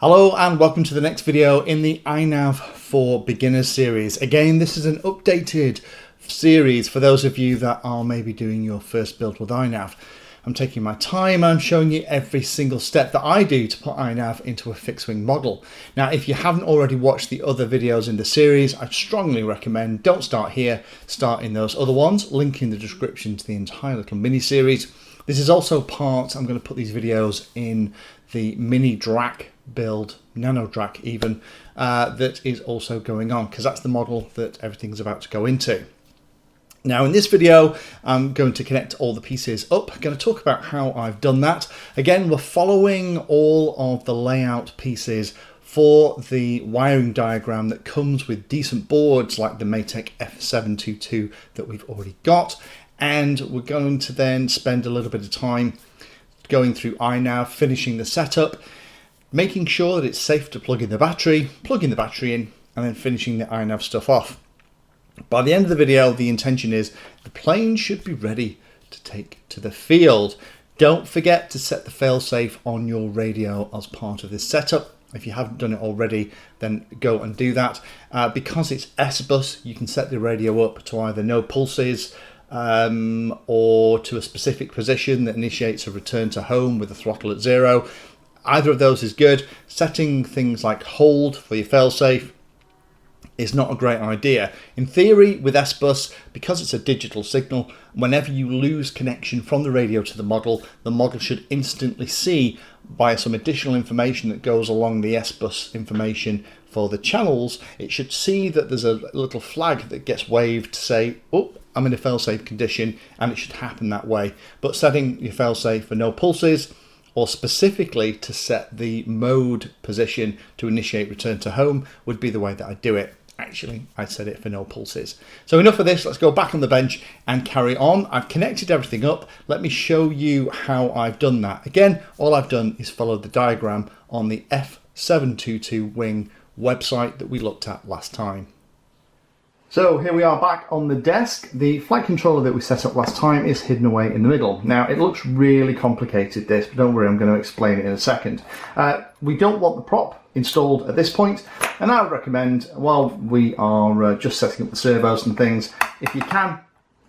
Hello and welcome to the next video in the iNav for Beginners series. Again, this is an updated series for those of you that are maybe doing your first build with iNav. I'm taking my time and I'm showing you every single step that I do to put iNav into a fixed wing model. Now, if you haven't already watched the other videos in the series, I strongly recommend don't start here, start in those other ones. Link in the description to the entire little mini series. This is also part, I'm going to put these videos in the mini DRAC build, nano DRAC even, that is also going on because that's the model that everything's about to go into. Now in this video, I'm going to connect all the pieces up. I'm going to talk about how I've done that. Again, we're following all of the layout pieces for the wiring diagram that comes with decent boards like the Maytech F722 that we've already got. And we're going to then spend a little bit of time going through iNav, finishing the setup, making sure that it's safe to plug in the battery, plugging the battery in, and then finishing the iNav stuff off. By the end of the video, the intention is the plane should be ready to take to the field. Don't forget to set the failsafe on your radio as part of this setup. If you haven't done it already, then go and do that. Because it's SBUS, you can set the radio up to either no pulses, or to a specific position that initiates a return to home with the throttle at 0. Either of those is good. Setting things like hold for your failsafe is not a great idea. In theory, with SBUS, because it's a digital signal, whenever you lose connection from the radio to the model should instantly see by some additional information that goes along the SBUS information for the channels, it should see that there's a little flag that gets waved to say, oh, I'm in a failsafe condition, and it should happen that way. But setting your failsafe for no pulses, or specifically to set the mode position to initiate return to home, would be the way that I do it. Actually, I'd set it for no pulses. So enough of this, let's go back on the bench and carry on. I've connected everything up. Let me show you how I've done that. Again, all I've done is follow the diagram on the F722 wing website that we looked at last time. So here we are back on the desk. The flight controller that we set up last time is hidden away in the middle. Now it looks really complicated, this, but don't worry, I'm going to explain it in a second. We don't want the prop installed at this point, and I would recommend, while we are just setting up the servos and things, if you can,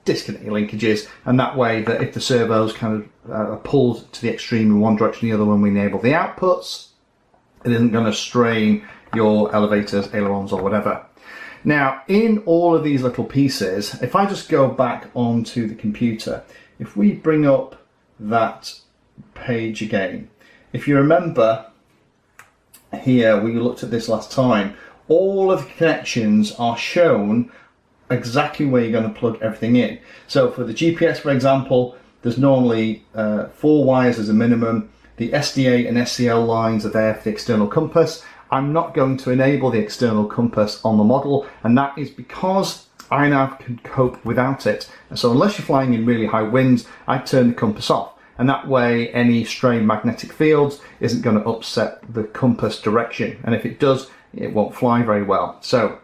disconnect your linkages, and that way that if the servos kind of are pulled to the extreme in one direction or the other when we enable the outputs, it isn't going to strain your elevators, ailerons or whatever. Now, in all of these little pieces, if I just go back onto the computer, if we bring up that page again, if you remember here, we looked at this last time, all of the connections are shown exactly where you're going to plug everything in. So for the GPS, for example, there's normally 4 wires as a minimum. The SDA and SCL lines are there for the external compass. I'm not going to enable the external compass on the model, and that is because iNav can cope without it. And so unless you're flying in really high winds, I turn the compass off, and that way any stray magnetic fields isn't going to upset the compass direction, and if it does, it won't fly very well. So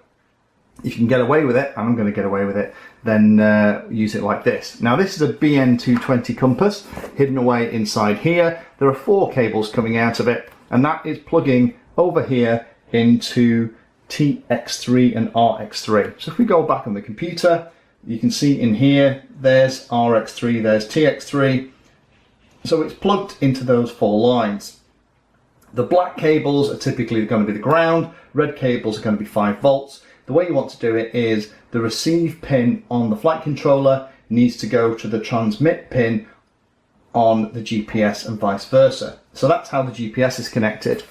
if you can get away with it, and I'm going to get away with it, then use it like this. Now this is a BN220 compass hidden away inside here. There are 4 cables coming out of it, and that is plugging over here into TX3 and RX3. So if we go back on the computer, you can see in here, there's RX3, there's TX3. So it's plugged into those 4 lines. The black cables are typically going to be the ground, red cables are going to be 5 volts. The way you want to do it is the receive pin on the flight controller needs to go to the transmit pin on the GPS and vice versa. So that's how the GPS is connected.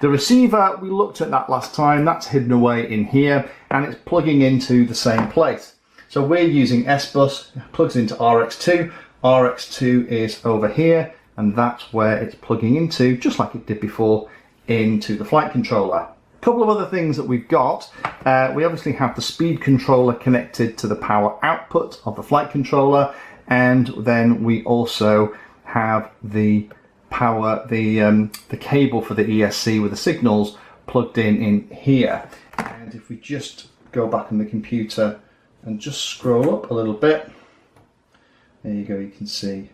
The receiver, we looked at that last time, that's hidden away in here, and it's plugging into the same place. So we're using SBUS, it plugs into RX2, RX2 is over here, and that's where it's plugging into, just like it did before, into the flight controller. A couple of other things that we've got, we obviously have the speed controller connected to the power output of the flight controller, and then we also have the power, the cable for the ESC with the signals plugged in here. And if we just go back on the computer and just scroll up a little bit, there you go, you can see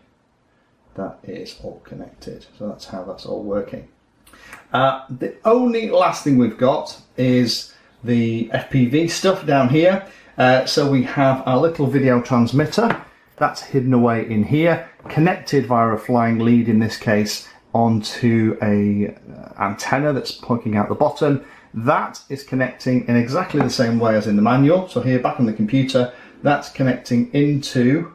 that is all connected. So that's how that's all working. The only last thing we've got is the FPV stuff down here. So we have our little video transmitter that's hidden away in here, connected via a flying lead in this case onto a antenna that's poking out the bottom. That is connecting in exactly the same way as in the manual. So here back on the computer, that's connecting into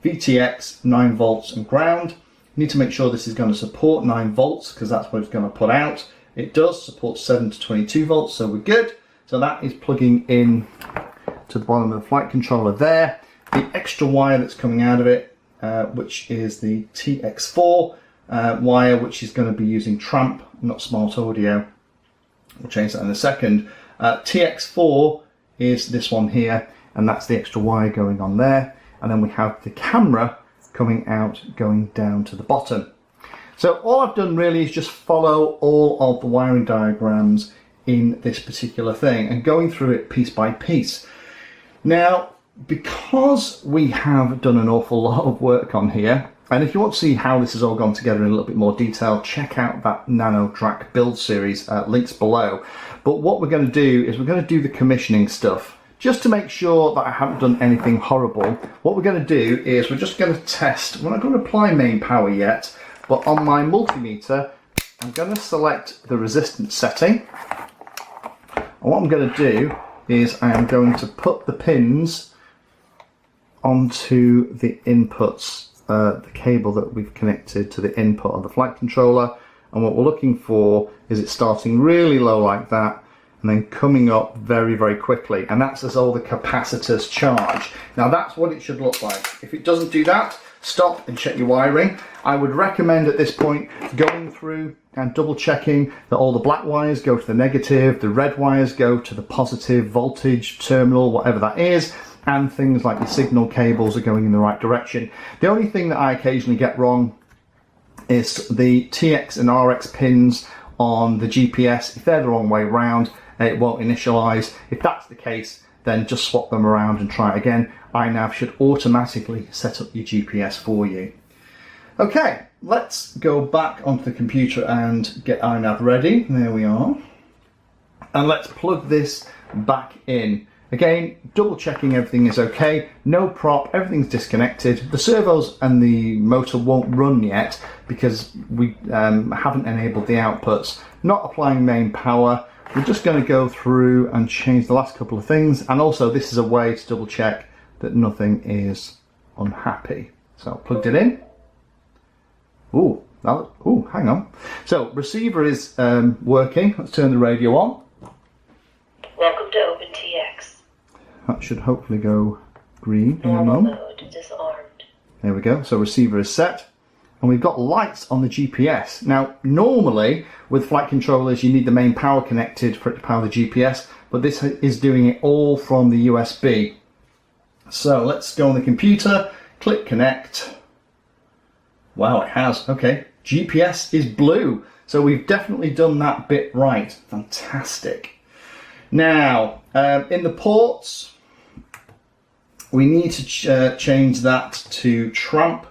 VTX, 9 volts and ground. You need to make sure this is going to support 9 volts because that's what it's going to put out. It does support 7 to 22 volts, so we're good. So that is plugging in to the bottom of the flight controller there. The extra wire that's coming out of it, which is the TX4 wire, which is going to be using Tramp, not Smart Audio. We'll change that in a second. TX4 is this one here, and that's the extra wire going on there. And then we have the camera coming out, going down to the bottom. So all I've done really is just follow all of the wiring diagrams in this particular thing and going through it piece by piece. Now, because we have done an awful lot of work on here, and if you want to see how this has all gone together in a little bit more detail, check out that NanoDrac build series, links below. But what we're going to do is we're going to do the commissioning stuff. Just to make sure that I haven't done anything horrible, what we're going to do is we're just going to test. We're not going to apply main power yet, but on my multimeter, I'm going to select the resistance setting. And what I'm going to do is I am going to put the pins onto the inputs, the cable that we've connected to the input of the flight controller. And what we're looking for is it starting really low like that, and then coming up very, very quickly. And that's as all the capacitors charge. Now that's what it should look like. If it doesn't do that, stop and check your wiring. I would recommend at this point going through and double checking that all the black wires go to the negative, the red wires go to the positive voltage terminal, whatever that is, and things like your signal cables are going in the right direction. The only thing that I occasionally get wrong is the TX and RX pins on the GPS. If they're the wrong way around, it won't initialize. If that's the case, then just swap them around and try it again. iNav should automatically set up your GPS for you. Okay, let's go back onto the computer and get iNav ready. There we are. And let's plug this back in. Again, double checking everything is okay. No prop, everything's disconnected. The servos and the motor won't run yet because we haven't enabled the outputs. Not applying main power. We're just going to go through and change the last couple of things, and also this is a way to double check that nothing is unhappy. So plugged it in. Ooh, hang on. So receiver is working. Let's turn the radio on. Welcome to OpenTX. That should hopefully go green in a Normal moment. mode disarmed. There we go. So receiver is set. And we've got lights on the GPS. Now, normally with flight controllers, you need the main power connected for it to power the GPS, but this is doing it all from the USB. So let's go on the computer, click connect. Wow, it has. Okay, GPS is blue. So we've definitely done that bit right. Fantastic. Now, in the ports, we need to change that to Tramp,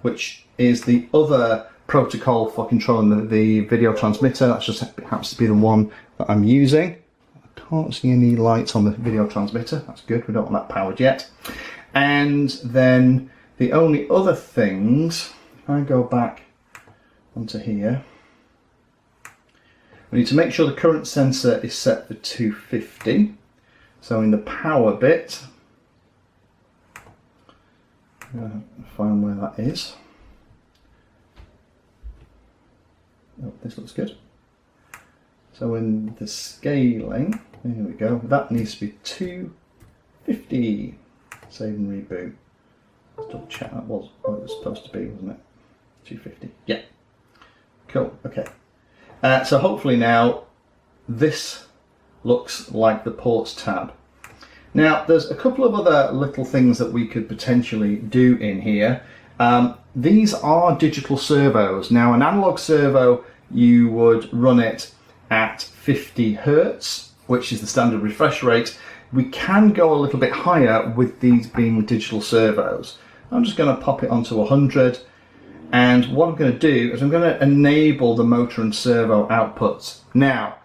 which is the other protocol for controlling the video transmitter. That just happens to be the one that I'm using. I can't see any lights on the video transmitter. That's good, we don't want that powered yet. And then the only other things, if I go back onto here, we need to make sure the current sensor is set for 250. So in the power bit, find where that is. Oh, this looks good. So in the scaling, there we go, that needs to be 250. Save and reboot. Let's double check that was what it was supposed to be, wasn't it? 250. Yeah. Cool. Okay. So hopefully now this looks like the ports tab. Now there's a couple of other little things that we could potentially do in here. These are digital servos. Now an analog servo, you would run it at 50 Hertz, which is the standard refresh rate. We can go a little bit higher with these being digital servos. I'm just going to pop it onto 100, And what I'm going to do is I'm going to enable the motor and servo outputs. Now,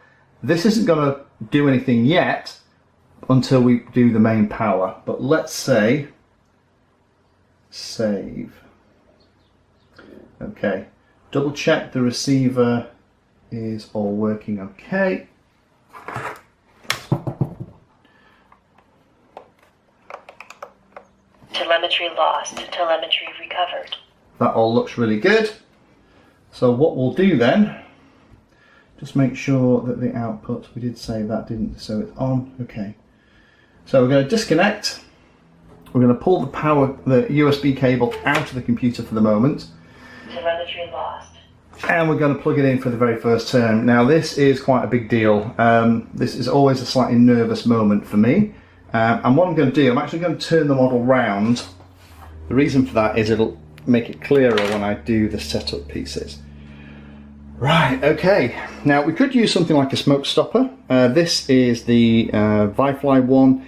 this isn't going to do anything yet until we do the main power. But let's say, save. Okay, double check the receiver is all working okay. Telemetry lost. Telemetry recovered. That all looks really good. So what we'll do then, just make sure that the output, we did save that, didn't, so it's on. Okay. So we're going to disconnect. We're going to pull the USB cable out of the computer for the moment. Telemetry lost. And we're going to plug it in for the very first turn. Now this is quite a big deal. This is always a slightly nervous moment for me. And what I'm going to do, I'm actually going to turn the model round. The reason for that is it'll make it clearer when I do the setup pieces. Right, okay. Now we could use something like a smoke stopper. This is the Vifly one.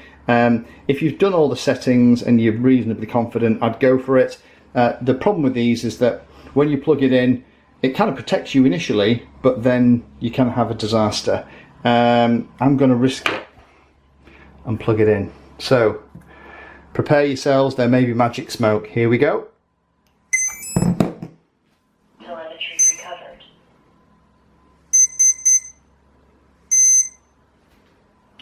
If you've done all the settings and you're reasonably confident, I'd go for it. The problem with these is that when you plug it in, it kind of protects you initially, but then you kind of have a disaster. I'm going to risk it and plug it in. So prepare yourselves, there may be magic smoke. Here we go. Telemetry recovered.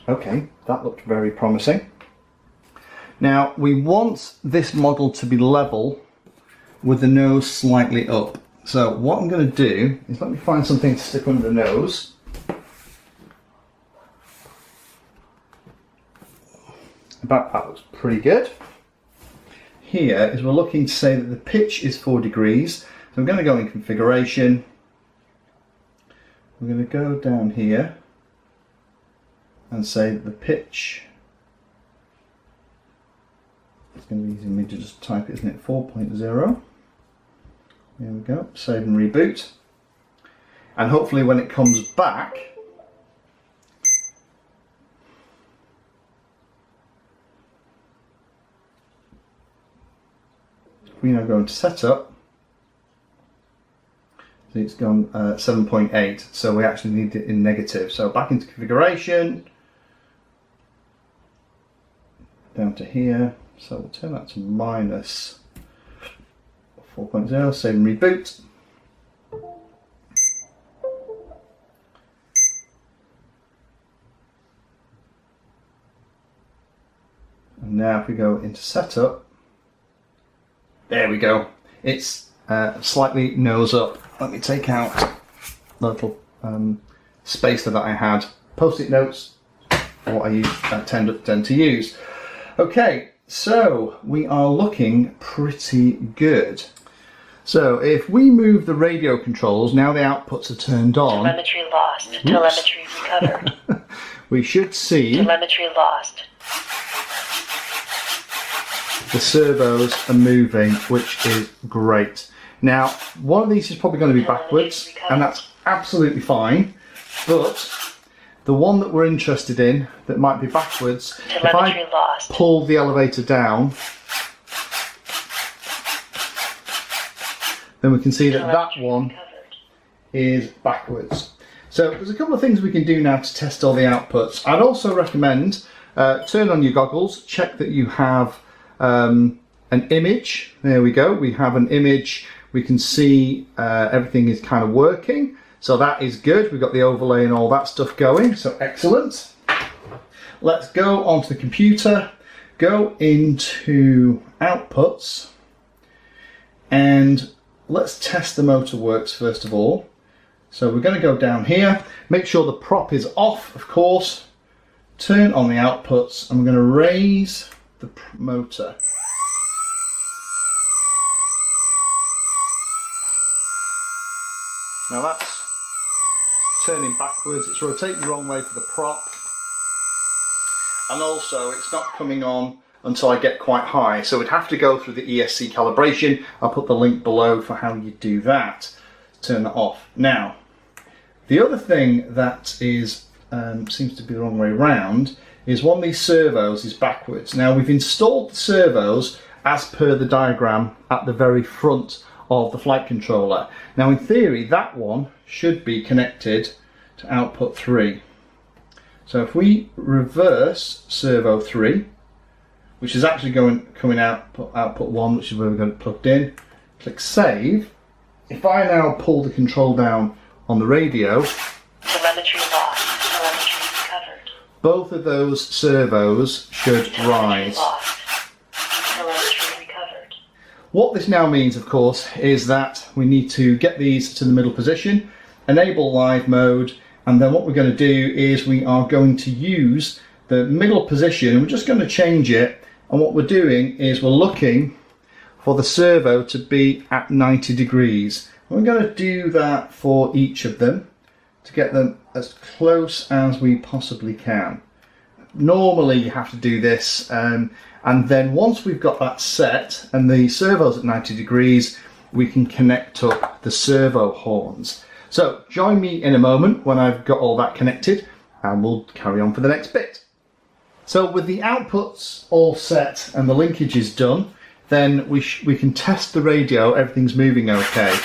Okay, that looked very promising. Now we want this model to be level with the nose slightly up. So what I'm going to do is let me find something to stick under the nose. About that looks pretty good. Here is we're looking to say that the pitch is 4 degrees. So I'm going to go in configuration. We're going to go down here and say that the pitch, it's going to be easy for me to just type it, isn't it? 4.0. There we go, save and reboot. And hopefully when it comes back, we now go into setup, so it's gone 7.8, so we actually need it in negative. So back into configuration, down to here, so we'll turn that to minus 4.0, save and reboot. And now if we go into setup, there we go. It's slightly nose up. Let me take out the little spacer that I had. Post-it notes, what I tend to use. Okay, so we are looking pretty good. So if we move the radio controls, now the outputs are turned on. Telemetry lost. Oops. Telemetry recovered. We should see telemetry lost. The servos are moving, which is great. Now, one of these is probably going to be backwards, and that's absolutely fine. But the one that we're interested in, that might be backwards, if I pull the elevator down, then we can see that that one is backwards. So there's a couple of things we can do now to test all the outputs. I'd also recommend turn on your goggles, check that you have an image. There we go, we have an image. We can see everything is kind of working. So that is good. We've got the overlay and all that stuff going, so excellent. Let's go onto the computer, go into outputs, and let's test the motor works first of all. So we're going to go down here, make sure the prop is off, of course, turn on the outputs, and we're going to raise the motor. Now that's turning backwards, it's rotating the wrong way for the prop, and also it's not coming on until I get quite high, so we'd have to go through the ESC calibration. I'll put the link below for how you do that, turn that off. Now, the other thing that is seems to be the wrong way around is one of these servos is backwards. Now we've installed the servos as per the diagram at the very front of the flight controller. Now in theory that one should be connected to output 3. So if we reverse servo 3, which is actually coming out output 1, which is where we're going to plugged in, click save. If I now pull the control down on the radio, Telemetry lost. Telemetry recovered. both of those servos should rise. Lost. Telemetry recovered. What this now means, of course, is that we need to get these to the middle position, enable live mode, and then what we're going to do is we are going to use the middle position, and we're just going to change it. And what we're doing is we're looking for the servo to be at 90 degrees. And we're going to do that for each of them to get them as close as we possibly can. Normally you have to do this, and then once we've got that set and the servo's at 90 degrees, we can connect up the servo horns. So join me in a moment when I've got all that connected, and we'll carry on for the next bit. So with the outputs all set and the linkages done, then we can test the radio, everything's moving okay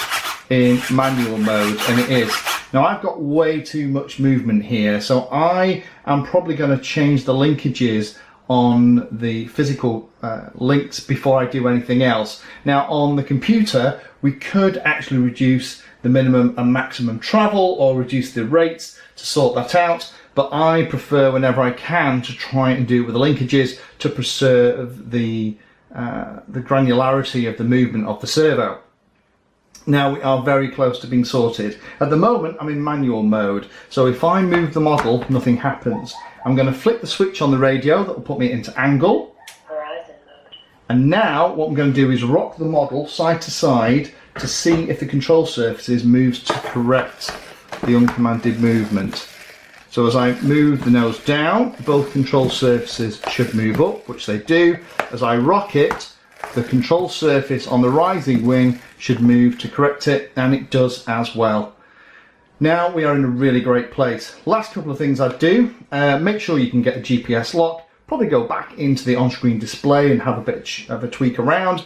in manual mode, and it is. Now I've got way too much movement here, so I am probably going to change the linkages on the physical links before I do anything else. Now on the computer we could actually reduce the minimum and maximum travel or reduce the rates to sort that out, but I prefer whenever I can to try and do it with the linkages to preserve the granularity of the movement of the servo. Now we are very close to being sorted. At the moment I'm in manual mode, so if I move the model nothing happens. I'm going to flick the switch on the radio, that will put me into angle. Horizon mode. And now what I'm going to do is rock the model side to side to see if the control surfaces moves to correct the uncommanded movement. So as I move the nose down, both control surfaces should move up, which they do. As I rock it, the control surface on the rising wing should move to correct it, and it does as well. Now we are in a really great place. Last couple of things I'd do, make sure you can get a GPS lock, probably go back into the on-screen display and have a bit of a tweak around.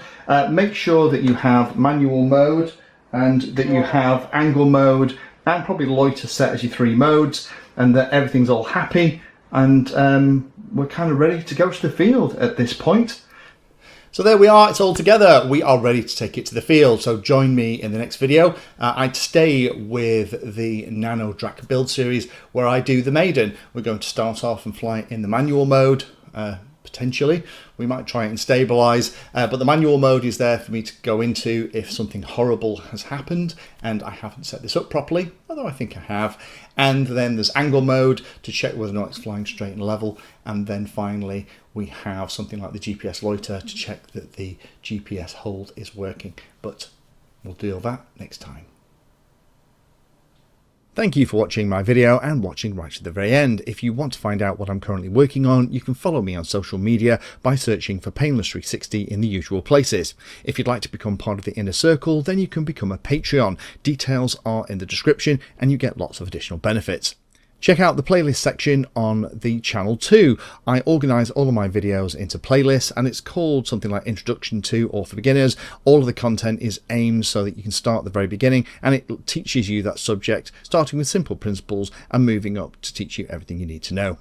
Make sure that you have manual mode and that you have angle mode and probably loiter set as your 3 modes, and that everything's all happy, and we're kind of ready to go to the field at this point. So there we are, it's all together. We are ready to take it to the field. So join me in the next video. I'd stay with the Nano Drac build series where I do the maiden. We're going to start off and fly in the manual mode, potentially. We might try it and stabilize, but the manual mode is there for me to go into if something horrible has happened and I haven't set this up properly, although I think I have. And then there's angle mode to check whether or not it's flying straight and level. And then finally, we have something like the GPS loiter to check that the GPS hold is working. But we'll deal with that next time. Thank you for watching my video and watching right to the very end. If you want to find out what I'm currently working on, you can follow me on social media by searching for Painless360 in the usual places. If you'd like to become part of the inner circle, then you can become a Patreon. Details are in the description and you get lots of additional benefits. Check out the playlist section on the channel too. I organise all of my videos into playlists, and it's called something like Introduction to or for Beginners. All of the content is aimed so that you can start at the very beginning, and it teaches you that subject, starting with simple principles and moving up to teach you everything you need to know.